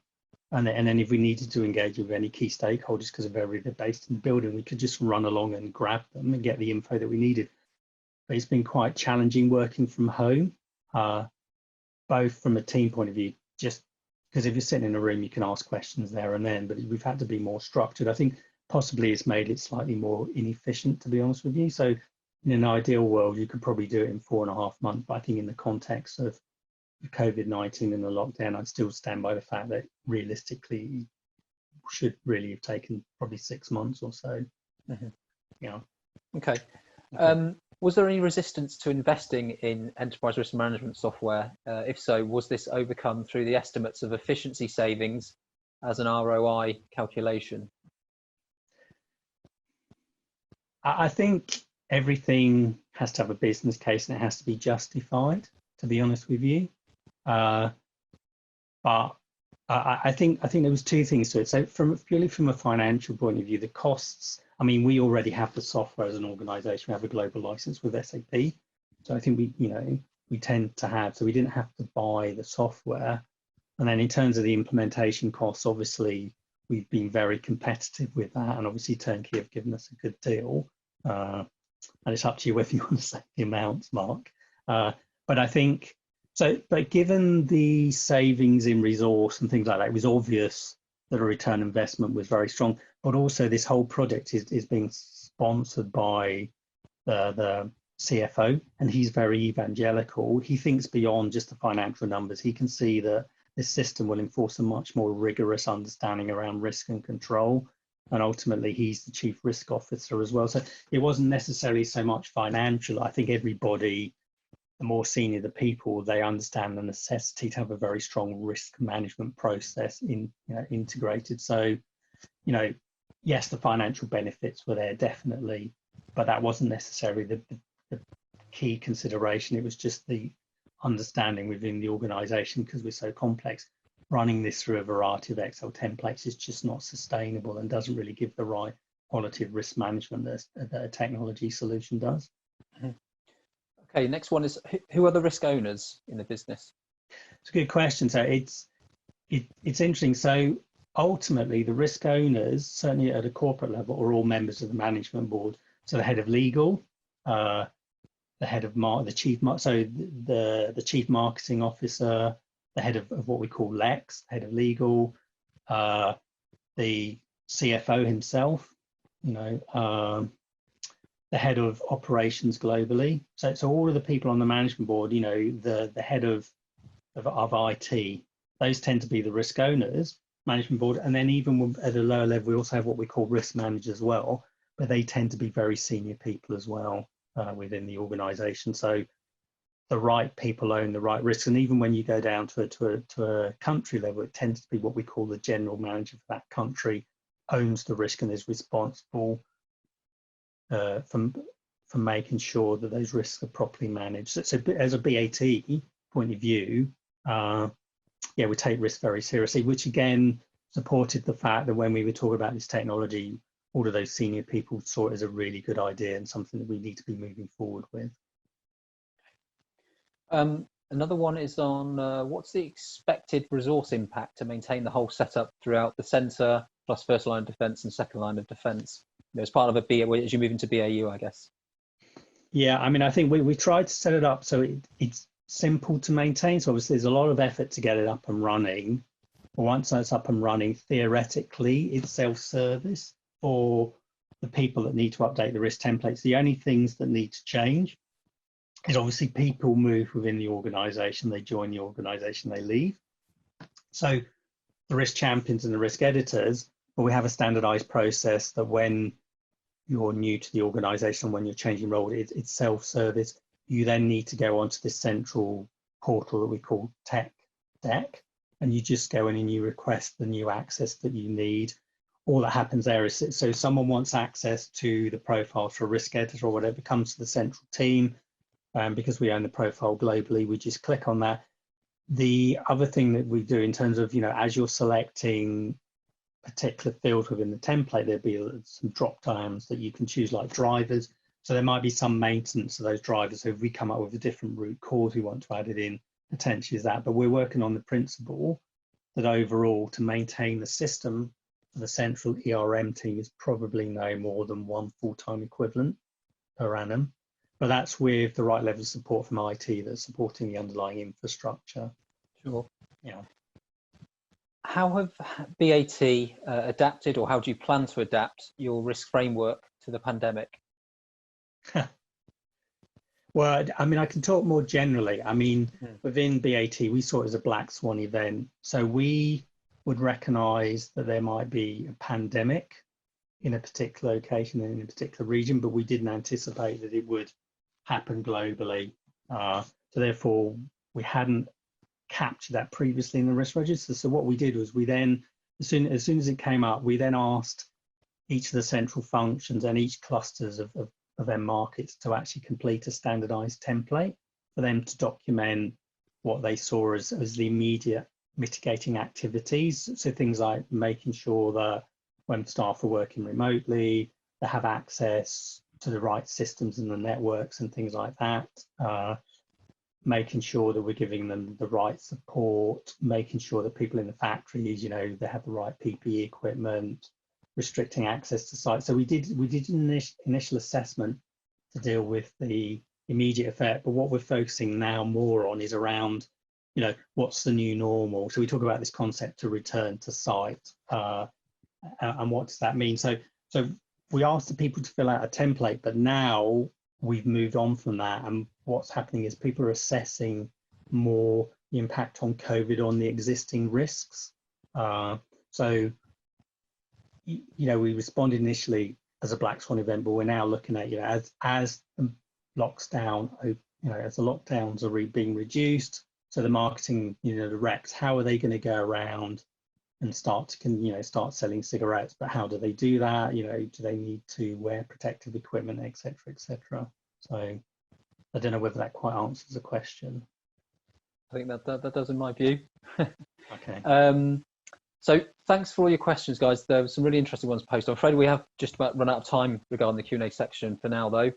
And then if we needed to engage with any key stakeholders, because they're based in the building, we could just run along and grab them and get the info that we needed. But it's been quite challenging working from home, both from a team point of view, just because if you're sitting in a room, you can ask questions there and then, but we've had to be more structured. I think possibly it's made it slightly more inefficient, to be honest with you. So in an ideal world, you could probably do it in 4.5 months, but I think in the context of COVID-19 and the lockdown, I'd still stand by the fact that realistically should really have taken probably 6 months or so. Mm-hmm. Yeah. Okay. Was there any resistance to investing in enterprise risk management software? If so, was this overcome through the estimates of efficiency savings as an ROI calculation? I think everything has to have a business case and it has to be justified, to be honest with you. But I think there was 2 things to it. So purely from a financial point of view, the costs, I mean, we already have the software as an organization. We have a global license with SAP. So I think we tend to have, so we didn't have to buy the software. And then in terms of the implementation costs, obviously we've been very competitive with that. And obviously Turnkey have given us a good deal. And it's up to you whether you want to say the amounts, Mark. But I think, but given the savings in resource and things like that, it was obvious that a return investment was very strong. But also this whole project is being sponsored by the CFO, and he's very evangelical. He thinks beyond just the financial numbers. He can see that this system will enforce a much more rigorous understanding around risk and control. And ultimately, he's the chief risk officer as well. So it wasn't necessarily so much financial. I think everybody, the more senior the people, they understand the necessity to have a very strong risk management process integrated. So, yes, the financial benefits were there definitely, but that wasn't necessarily the key consideration. It was just the understanding within the organization, because we're so complex. Running this through a variety of Excel templates is just not sustainable and doesn't really give the right quality of risk management that a technology solution does. Okay, next one is, who are the risk owners in the business? It's a good question. So it's interesting. So ultimately, the risk owners, certainly at a corporate level, are all members of the management board. So the head of legal, the head of the chief marketing officer, the head of what we call Lex, head of legal, the CFO himself, the head of operations globally. So all of the people on the management board, the head of IT, those tend to be the risk owners, management board. And then even at a lower level, we also have what we call risk managers as well, but they tend to be very senior people as well within the organization. So the right people own the right risks. And even when you go down to a country level, it tends to be what we call the general manager for that country owns the risk and is responsible for making sure that those risks are properly managed. So as a BAT point of view, we take risk very seriously, which again supported the fact that when we were talking about this technology, all of those senior people saw it as a really good idea and something that we need to be moving forward with. Another one is on what's the expected resource impact to maintain the whole setup throughout the centre, plus first line of defence and second line of defence? As part of a BA, as you move into BAU, I guess. Yeah, I mean, I think we tried to set it up so it's simple to maintain. So obviously there's a lot of effort to get it up and running. But once it's up and running, theoretically, it's self-service for the people that need to update the risk templates. The only things that need to change is obviously people move within the organization, they join the organization, they leave. So the risk champions and the risk editors, but we have a standardized process that when you're new to the organization, when you're changing role, it's self-service. You then need to go onto this central portal that we call Tech Deck, and you just go in and you request the new access that you need. All that happens there is, so someone wants access to the profile for a risk editor or whatever, comes to the central team, because we own the profile globally, we just click on that. The other thing that we do in terms of, as you're selecting particular fields within the template, there'll be some drop downs that you can choose, like drivers. So there might be some maintenance of those drivers. So if we come up with a different root cause, we want to add it in, potentially is that. But we're working on the principle that overall, to maintain the system, the central ERM team is probably no more than one full-time equivalent per annum. But that's with the right level of support from IT that's supporting the underlying infrastructure. Sure. Yeah. How have BAT adapted, or how do you plan to adapt your risk framework to the pandemic? Well, I mean, I can talk more generally. I mean, within BAT, we saw it as a black swan event. So we would recognize that there might be a pandemic in a particular location and in a particular region, but we didn't anticipate that it would happen globally. So therefore, we hadn't captured that previously in the risk register. So what we did was we then, as soon as it came up, we then asked each of the central functions and each clusters of their markets to actually complete a standardized template for them to document what they saw as the immediate mitigating activities. So things like making sure that when staff are working remotely, they have access to the right systems and the networks and things like that. Making sure that we're giving them the right support, making sure that people in the factories, they have the right PPE equipment, restricting access to sites. So we did an initial assessment to deal with the immediate effect, but what we're focusing now more on is around, what's the new normal? So we talk about this concept to return to site, and what does that mean? So we asked the people to fill out a template, but now we've moved on from that, and what's happening is people are assessing more the impact on COVID on the existing risks. So we responded initially as a black swan event, but we're now looking at, as the lockdowns are being reduced. So the marketing, the reps, how are they going to go around and start selling cigarettes? But how do they do that? Do they need to wear protective equipment, et cetera, et cetera? So I don't know whether that quite answers the question. I think that does in my view. Okay. So thanks for all your questions, guys. There were some really interesting ones posted. I'm afraid we have just about run out of time regarding the Q&A section for now, though.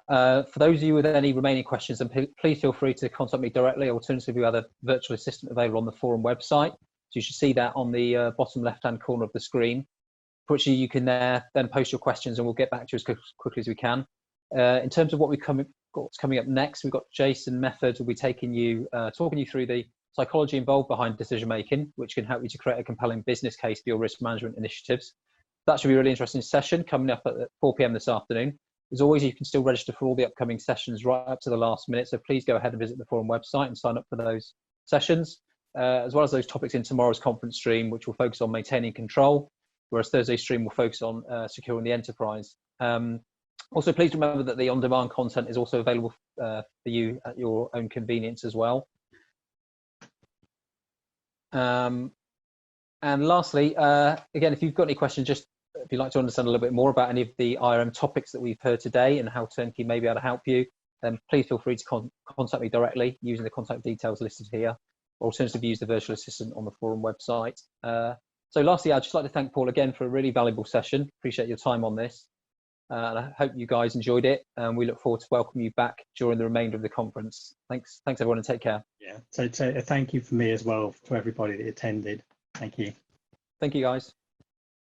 For those of you with any remaining questions, then please feel free to contact me directly. Alternatively, we have a virtual assistant available on the forum website. So you should see that on the bottom left-hand corner of the screen. Which you can then post your questions and we'll get back to you as quickly as we can. In terms of what's coming up next, we've got Jason Method will be talking you through the psychology involved behind decision making, which can help you to create a compelling business case for your risk management initiatives. That should be a really interesting session coming up at 4 p.m. this afternoon. As always, you can still register for all the upcoming sessions right up to the last minute, so please go ahead and visit the forum website and sign up for those sessions, as well as those topics in tomorrow's conference stream, which will focus on maintaining control, whereas Thursday's stream will focus on securing the enterprise. Also, please remember that the on-demand content is also available for you at your own convenience as well. And lastly, again, if you've got any questions, just if you'd like to understand a little bit more about any of the IRM topics that we've heard today and how Turnkey may be able to help you, then please feel free to contact me directly using the contact details listed here, or alternatively use the virtual assistant on the forum website. So lastly, I'd just like to thank Paul again for a really valuable session. Appreciate your time on this. And I hope you guys enjoyed it. And we look forward to welcoming you back during the remainder of the conference. Thanks everyone, and take care. Yeah, so a thank you for me as well to everybody that attended. Thank you. Thank you, guys.